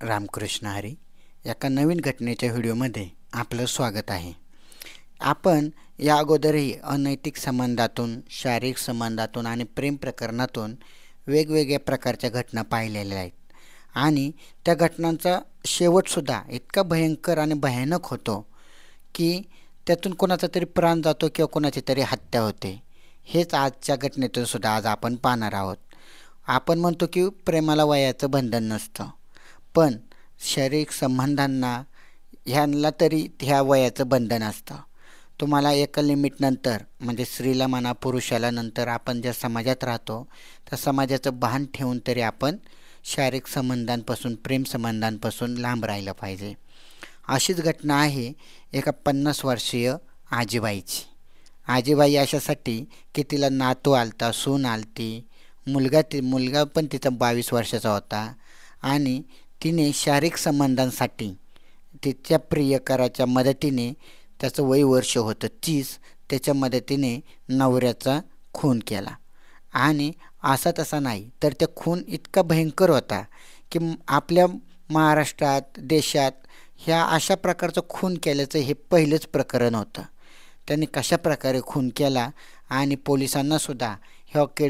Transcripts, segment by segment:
रामकृष्ण हरी. एका नवीन घटनेच्या व्हिडिओमध्ये आपलं स्वागत आहे. आपण या अगोदरही अनैतिक संबंधातून, शारीरिक संबंधातून आणि प्रेम प्रकरणातून वेगवेगळ्या प्रकारच्या घटना पाहिलेल्या आहेत आणि त्या घटनांचा शेवटसुद्धा इतका भयंकर आणि भयानक होतो की त्यातून कोणाचा तरी प्राण जातो किंवा कोणाची तरी हत्या होते. हेच आजच्या घटनेतून सुद्धा आज आपण पाहणार आहोत. आपण म्हणतो की प्रेमाला वयाचं बंधन नसतं, पण शारीरिक संबंधांना ह्यांना तरी ह्या वयाचं बंधन असतं. तुम्हाला एका लिमिटनंतर म्हणजे स्त्रीला म्हणा पुरुषाला नंतर आपण ज्या समाजात राहतो त्या समाजाचं भान ठेवून तरी आपण शारीरिक संबंधांपासून प्रेम संबंधांपासून लांब राहिलं पाहिजे. अशीच घटना आहे एका 50 वर्षीय आजीबाईची. आजीबाई अशासाठी की तिला नातू आलता, सून आलती, मुलगा पण तिचा 22 वर्षाचा होता आणि तिने शारीरिक संबंधांसाठी तिच्या प्रियकराच्या मदतीने, त्याचं वय वर्ष होतं 30, त्याच्या मदतीने नवऱ्याचा खून केला. आणि असा तसा नाही तर त्या खून इतका भयंकर होता की आपल्या महाराष्ट्रात, देशात ह्या अशा प्रकारचं खून केल्याचं हे पहिलंच प्रकरण होतं. त्यांनी कशा प्रकारे खून केला आणि पोलिसांनासुद्धा हे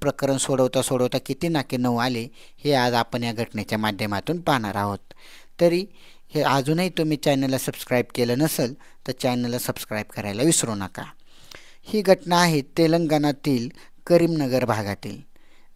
प्रकरण सोडवता किती नाके नऊ आले हे आज आपण या घटनेच्या माध्यमातून पाहणार आहोत. तरी हे अजूनही तुम्ही चॅनलला सबस्क्राईब केलं नसेल तर चॅनलला सबस्क्राईब करायला विसरू नका. ही घटना आहे तेलंगणातील करीमनगर भागातील.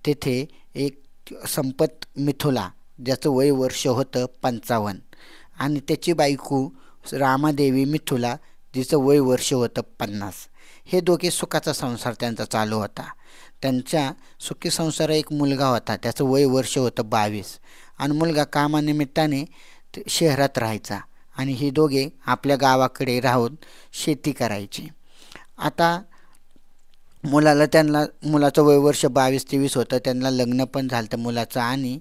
तेथे एक संपत मिथुला, ज्याचं वय वर्ष होतं 55, आणि त्याची बायको रामादेवी मिथुला, जिचं वय वर्ष होतं 50. हे दोघे सुखाचा संसार त्यांचा चालू होता. त्यांच्या सुखी संसारात एक मुलगा होता, त्याचं वय वर्ष होतं 22, आणि मुलगा कामानिमित्ताने शहरात राहायचा आणि हे दोघे आपल्या गावाकडे राहून शेती करायची. आता मुलाचं वय वर्ष 22-23 होतं. त्यांना लग्न पण झालं मुलाचं आणि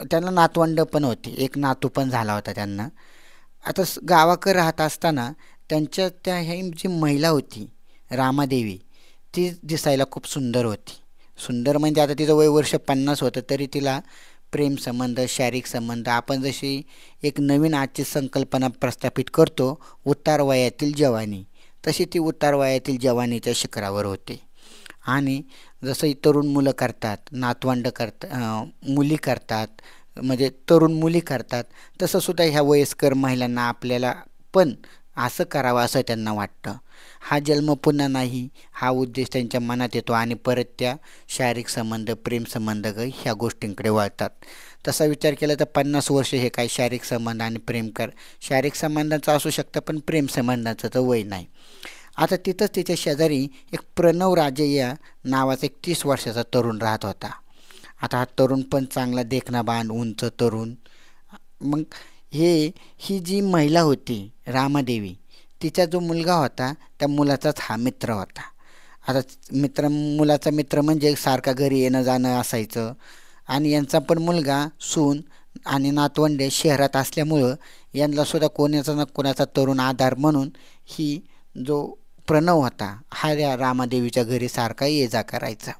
त्यांना नातवंड पण होती, एक नातू पण झाला होता त्यांना. आता गावाकडे राहत असताना त्यांच्या ही जी महिला होती रामादेवी, ती दिसायला खूप सुंदर होती. सुंदर म्हणजे आता तिचं वय वर्ष 50 होतं तरी तिला प्रेम संबंध, शारीरिक संबंध, आपण जशी एक नवीन आजची संकल्पना प्रस्थापित करतो उतार वयातील जवानी, तशी ती उतार वयातील जवानीच्या शिखरावर होते. आणि जसं तरुण मुलं करतात, नातवंड मुली करतात, म्हणजे तरुण मुली करतात, तसंसुद्धा ह्या वयस्कर महिलांना आपल्याला पण असं करावं असं त्यांना वाटतं. हा जन्म पुन्हा नाही हा उद्देश त्यांच्या मनात येतो आणि परत त्या शारीरिक संबंध, प्रेम संबंध ह्या गोष्टींकडे वळतात. तसा विचार केला तर 50 वर्ष हे काय शारीरिक संबंध आणि शारीरिक संबंधाचं असू शकतं, पण प्रेम संबंधाचं तर वय नाही. आता तिथंच तिच्या शेजारी एक प्रणव राजय्या नावाचा एक 30 वर्षाचा तरुण राहत होता. आता हा तरुण पण चांगला देखणाबाण, उंच तरुण. मग ही जी महिला होती रामादेवी, तिचा जो मुलगा होता त्या मुलाचाच हा मित्र होता. आता मुलाचा मित्र म्हणजे सारखा घरी येणं जाणं असायचं. आणि यांचा पण मुलगा, सून आणि नातवंडे शहरात असल्यामुळं यांनासुद्धा कोणाचा ना कोणाचा तरुण आधार म्हणून ही जो प्रणव होता हा या रामादेवीच्या घरी सारखा ये जा करायचा.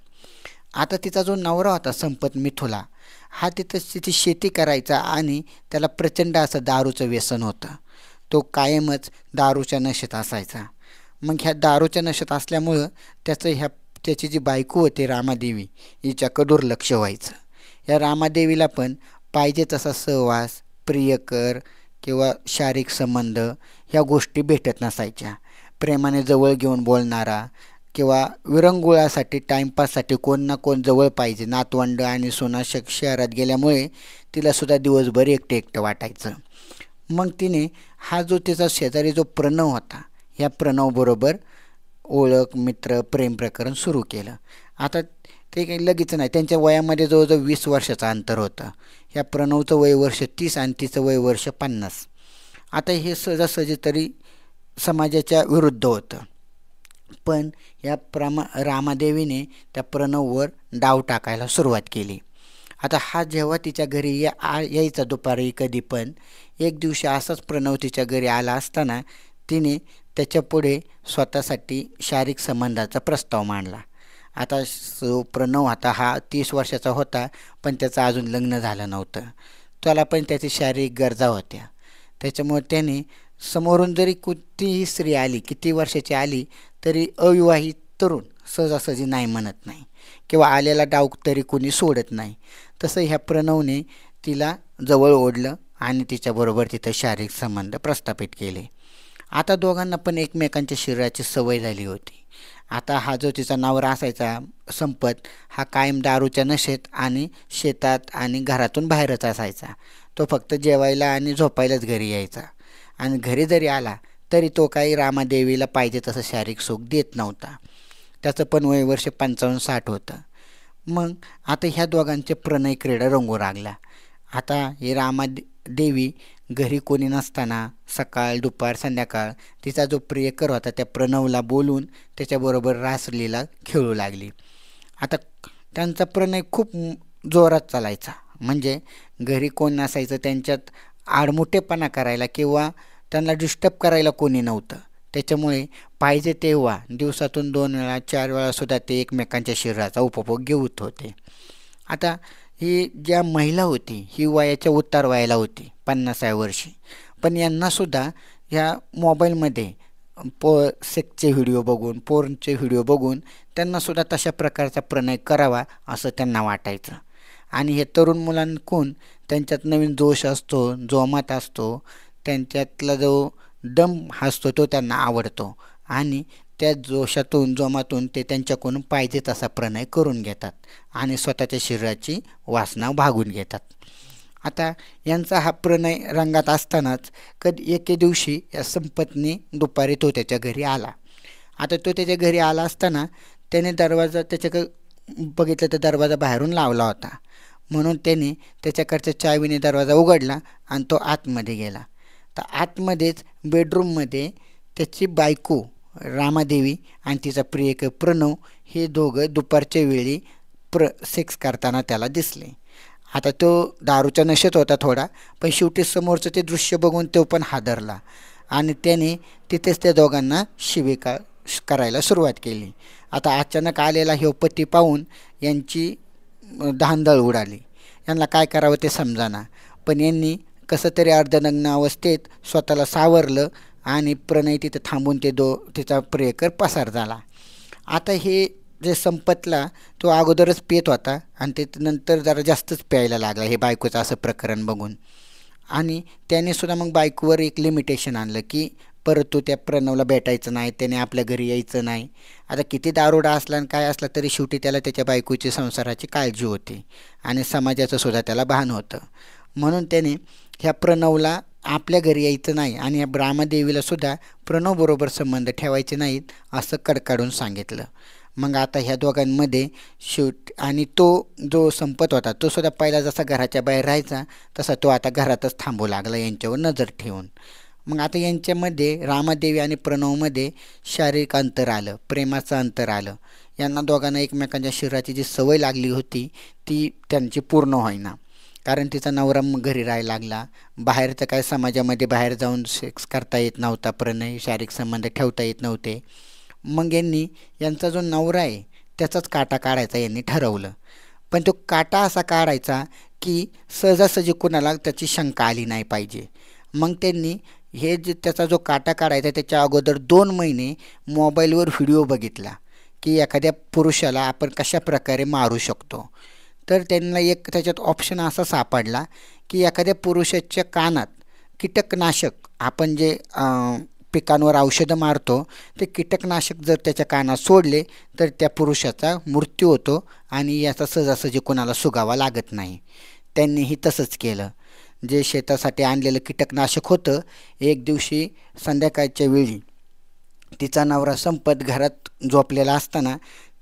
आता तिचा जो नवरा होता संपत मिथुला, हा तिची शेती करायचा आणि त्याला प्रचंड असं दारूचं व्यसन होतं. तो कायमच दारूच्या नशेत असायचा. मग ह्या दारूच्या नशेत असल्यामुळं त्याची जी बायको होती रामादेवी, हिच्याकडं दुर्लक्ष व्हायचं. या रामादेवीला पण पाहिजे तसा सहवास, प्रियकर किंवा शारीरिक संबंध ह्या गोष्टी भेटत नसायच्या. प्रेमाने जवळ घेऊन बोलणारा किंवा विरंगुळासाठी, टाईमपाससाठी कोण ना कोण जवळ पाहिजे. नातवंड आणि सुना शहरात गेल्यामुळे तिलासुद्धा दिवसभर एकटं वाटायचं. मग तिने हा जो तिचा शेजारी जो प्रणव होता, ह्या प्रणवबरोबर ओळख, मित्र, प्रेम प्रकरण सुरू केलं. आता ते काही लगेच नाही, त्यांच्या वयामध्ये जवळजवळ 20 वर्षाचं अंतर होतं. ह्या प्रणवचं वय वर्ष 30 आणि तिचं वय वर्ष 50. आता हे सहजासहजी तरी समाजाच्या विरुद्ध होतं, पण या रामादेवीने त्या प्रणववर डाव टाकायला सुरुवात केली. आता हा जेव्हा तिच्या घरी यायचा दुपारी कधी पण, एक दिवशी असाच प्रणव तिच्या घरी आला असताना तिने त्याच्यापुढे स्वतःसाठी शारीरिक संबंधाचा प्रस्ताव मांडला आता प्रणव आता हा 30 वर्षाचा होता, पण त्याचं अजून लग्न झालं नव्हतं. त्याला पण त्याची शारीरिक गरजा होत्या. त्याच्यामुळे त्याने समोरून जरी कोणतीही स्त्री आली, किती वर्षाची आली, तरी अविवाहित तरुण सहजासहजी नाही म्हणत नाही, किंवा आलेला डाव तरी कोणी सोडत नाही. तसं ह्या प्रणवने तिला जवळ ओढलं आणि तिच्याबरोबर तिथं शारीरिक संबंध प्रस्थापित केले. आता दोघांना पण एकमेकांच्या शरीराची सवय झाली होती. आता हा जो तिचा नवरा असायचा संपत, हा कायम दारूच्या नशेत आणि शेतात आणि घरातून बाहेरच असायचा. तो फक्त जेवायला आणि झोपायलाच घरी यायचा, आणि घरी जरी आला तरी तो काही रामादेवीला पाहिजे तसं शारीरिक सुख देत नव्हता. त्याचं पण वय वर्ष 55-60 होतं. मग आता ह्या दोघांचे प्रणय क्रीडा रंगू लागला. आता ही देवी घरी कोणी नसताना सकाळ दुपार संध्याकाळ तिचा जो प्रियकर होता त्या प्रणवला बोलून त्याच्याबरोबर रासलीला खेळू लागली. आता त्यांचा प्रणय खूप जोरात चालायचा. म्हणजे घरी कोण नसायचं, त्यांच्यात आडमुठेपणा करायला किंवा त्यांना डिस्टर्ब करायला कोणी नव्हतं. त्याच्यामुळे पाहिजे तेव्हा दिवसातून 2 वेळा 4 वेळा सुद्धा ते एकमेकांच्या शरीराचा उपभोग घेत होते. आता ही ज्या महिला होती ही वयाच्या उतार वयाला होती, 50व्या वर्षी, पण यांनासुद्धा ह्या मोबाईलमध्ये सेक्सचे व्हिडिओ बघून, पोर्नचे व्हिडिओ बघून त्यांनासुद्धा तशा प्रकारचा प्रणय करावा असं त्यांना वाटायचं. आणि हे तरुण मुलांकडून त्यांच्यात नवीन जोश असतो, जोमात असतो, त्यांच्यातला जो दम असतो तो त्यांना आवडतो, आणि त्या जोशातून जोमातून ते त्यांच्याकडून पाहिजे तसा प्रणय करून घेतात आणि स्वतःच्या शरीराची वासना भागून घेतात. आता यांचा हा प्रणय रंगात असतानाच कधी एके दिवशी या संपत्नी दुपारी तो त्याच्या घरी आला. आता तो त्याच्या घरी आला असताना त्याने दरवाजा त्याच्याकडे बघितलं तर दरवाजा बाहेरून लावला होता. म्हणून त्याने त्याच्याकडच्या चावीने दरवाजा उघडला आणि तो आतमध्ये गेला. तर आतमध्येच बेडरूममध्ये त्याची बायको रामादेवी आणि तिचा प्रियकर प्रणव हे दोघं दुपारच्या वेळी सेक्स करताना त्याला दिसले. आता तो दारूच्या नशेत होता थोडा, पण शेवटी समोरचं ते दृश्य बघून तो पण हादरला आणि त्याने तिथेच त्या दोघांना शिवीगाळ करायला सुरुवात केली. आता अचानक आलेला हे पती पाहून यांची धांदळ उडाली. यांना काय करावं ते समजाना, पण यांनी कसं तरी अर्धनग्न अवस्थेत स्वतःला सावरलं आणि प्रणय तिथं थांबून तिचा प्रियकर पसार झाला. आता हे जे संपतला तो अगोदरच पित होता आणि ते नंतर जरा जास्तच प्यायला लागला हे बायकोचं असं प्रकरण बघून, आणि त्याने सुद्धा मग बायकोवर एक लिमिटेशन आणलं की परत तो त्या प्रणवला भेटायचं नाही, त्याने आपल्या घरी यायचं नाही. आता किती दारुडा असला आणि काय असला तरी शेवटी त्याला त्याच्या बायकोची संसाराची काळजी होती आणि समाजाचं सुद्धा त्याला भान होतं. म्हणून त्याने ह्या प्रणवला आपल्या घरी यायचं नाही आणि या रामादेवीला सुद्धा प्रणवबरोबर संबंध ठेवायचे नाहीत असं कडकाडून सांगितलं. मग आता ह्या दोघांमध्ये आणि तो जो संपत होता तो सुद्धा पहिला जसा घराच्या बाहेर राहायचा तसा तो आता घरातच थांबू लागला यांच्यावर नजर ठेवून. मग आता यांच्यामध्ये रामादेवी आणि प्रणवमध्ये शारीरिक अंतर आलं, प्रेमाचं अंतर आलं. यांना दोघांना एकमेकांच्या शरीराची जी सवय लागली होती ती त्यांची पूर्ण होईना, कारण तिचा नवरा मग घरी राहायला लागला. बाहेरचं काय समाजामध्ये बाहेर जाऊन सेक्स करता येत नव्हता, प्रणय शारीरिक संबंध ठेवता येत नव्हते. मग यांचा जो नवरा आहे त्याचाच काटा काढायचा यांनी ठरवलं. पण तो काटा असा काढायचा की सहजासहजी कुणाला त्याची शंका आली नाही पाहिजे. मग त्यांनी त्याचा जो काटा काढायचा त्याच्या अगोदर 2 महिने मोबाईलवर व्हिडिओ बघितला की एखाद्या पुरुषाला आपण कशा प्रकारे मारू शकतो. तर त्यांना एक त्याच्यात ऑप्शन असा सापडला की एखाद्या पुरुषाच्या कानात कीटकनाशक, आपण जे पिकांवर औषधं मारतो ते कीटकनाशक जर त्याच्या कानात सोडले तर त्या पुरुषाचा मृत्यू होतो आणि याचा सहजासहजी कोणाला सुगावा लागत नाही. त्यांनीही तसंच केलं. जे शेतासाठी आणलेलं कीटकनाशक होतं, एक दिवशी संध्याकाळच्या वेळी तिचा नवरा संपत घरात झोपलेला असताना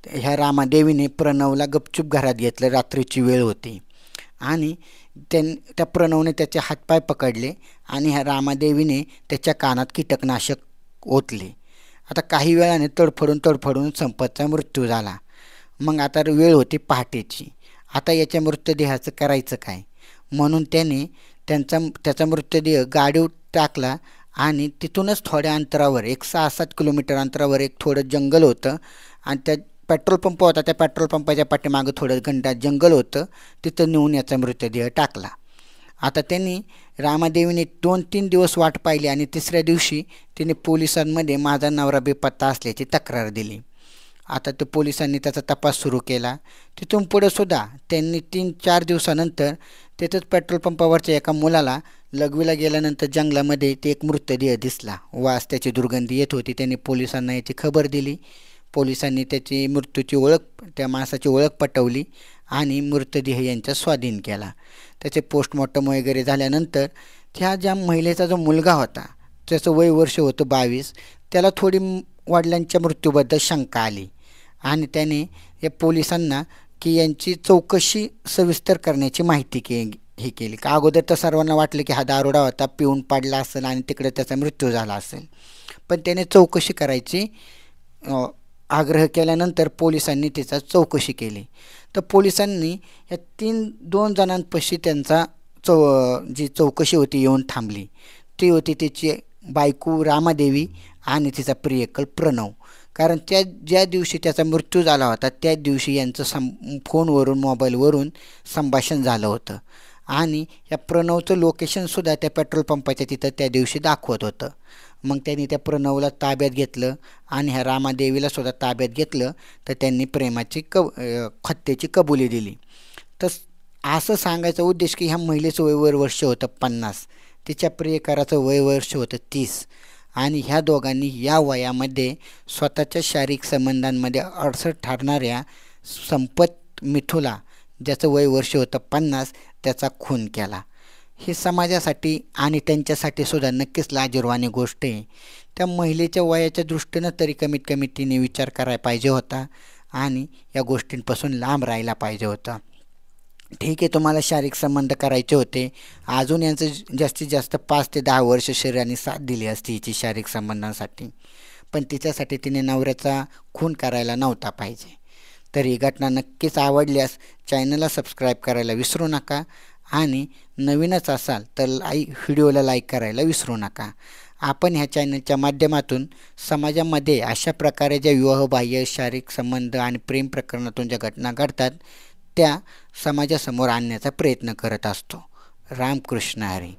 ह्या रामादेवीने प्रणवला गपचूप घरात घेतलं. रात्रीची वेळ होती आणि त्या प्रणवने त्याचे हातपाय पकडले आणि ह्या रामादेवीने त्याच्या कानात कीटकनाशक ओतले. आता काही वेळाने तडफडून संपतचा मृत्यू झाला. मग आता वेळ होती पहाटेची. आता याच्या मृतदेहाचं करायचं काय, म्हणून त्याने त्याचा मृतदेह गाडीवर टाकला आणि तिथूनच थोड्या अंतरावर 6-7 किलोमीटर अंतरावर एक थोडं जंगल होतं आणि त्या पेट्रोल पंप होता, त्या पेट्रोल पंपाच्या पाठीमागं थोडं घनदाट जंगल होतं, तिथं नेऊन याचा मृतदेह टाकला. आता त्यांनी रामादेवीने 2-3 दिवस वाट पाहिली आणि तिसऱ्या दिवशी तिने पोलिसांमध्ये माझा नवरा बेपत्ता असल्याची तक्रार दिली. आता ते पोलिसांनी त्याचा तपास सुरू केला. तिथून पुढे सुद्धा त्यांनी 3-4 दिवसानंतर तिथंच पेट्रोल पंपावरच्या एका मुलाला लघवीला गेल्यानंतर जंगलामध्ये ते एक मृतदेह दिसला. वास त्याची दुर्गंधी येत होती. त्यांनी पोलिसांना याची खबर दिली. पोलिसांनी त्याची मृत्यूची ओळख, त्या माणसाची ओळख पटवली आणि मृतदेह यांच्या स्वाधीन केला. त्याचे पोस्टमॉर्टम वगैरे झाल्यानंतर त्या ज्या महिलेचा जो मुलगा होता, त्याचं वय वर्ष होतं 22, त्याला थोडी वडिलांच्या मृत्यूबद्दल शंका आली आणि त्याने या पोलिसांना की यांची चौकशी सविस्तर करण्याची माहिती हे केली. का अगोदर तर सर्वांना वाटलं की हा दारुडा होता, पिऊन पाडला असेल आणि तिकडे त्याचा मृत्यू झाला असेल. पण त्याने चौकशी करायची आग्रह केल्यानंतर पोलिसांनी तिचा चौकशी केली. तर पोलिसांनी या 2 जणांपाशी त्यांचा जी चौकशी होती येऊन थांबली. ती होती त्याची बायको रामादेवी आणि तिचा प्रियकर प्रणव. कारण ज्या दिवशी त्याचा मृत्यू झाला होता त्या दिवशी यांचं फोनवरून मोबाईलवरून संभाषण झालं होतं आणि या प्रणवचं लोकेशनसुद्धा त्या पेट्रोल पंपाच्या तिथं त्या दिवशी दाखवत होतं. मग त्यांनी त्या प्रणवला ताब्यात घेतलं आणि ह्या रामादेवीला सुद्धा ताब्यात घेतलं. तर त्यांनी प्रेमाची हत्येची कबुली दिली. तर असं सांगायचा उद्देश की ह्या महिलेचं वय वर्ष होतं 50, तिच्या प्रियकराचं वय वर्ष होतं 30 आणि ह्या दोघांनी या वयामध्ये स्वतःच्या शारीरिक संबंधांमध्ये अडसर ठरणाऱ्या संपत मिठूला, ज्याचं वय वर्ष होतं 50, त्याचा खून केला. हे समाजासाठी आणि त्यांच्यासाठी सुद्धा नक्कीच लाजिरवाणी गोष्ट आहे. त्या महिलेच्या वयाच्या दृष्टीनं तरी कमीत कमी तिने विचार करायला पाहिजे होता आणि या गोष्टींपासून लांब राहायला पाहिजे होता. ठीक आहे, तुम्हाला शारीरिक संबंध करायचे होते, अजून यांचं जास्तीत जास्त 5 ते 10 वर्ष शरीराने साथ दिली असती हिची शारीरिक संबंधांसाठी, पण तिच्यासाठी तिने नवऱ्याचा खून करायला नव्हता पाहिजे. तर ही घटना नक्कीच आवडल्यास चॅनलला सबस्क्राईब करायला विसरू नका आणि नवीनच असाल तर व्हिडिओला लाईक करायला विसरू नका. आपण ह्या चॅनलच्या माध्यमातून समाजामध्ये अशा प्रकारे ज्या विवाहबाह्य शारीरिक संबंध आणि प्रेम प्रकरणातून ज्या घटना घडतात त्या समाजासमोर आणण्याचा प्रयत्न करत असतो. रामकृष्ण हरी.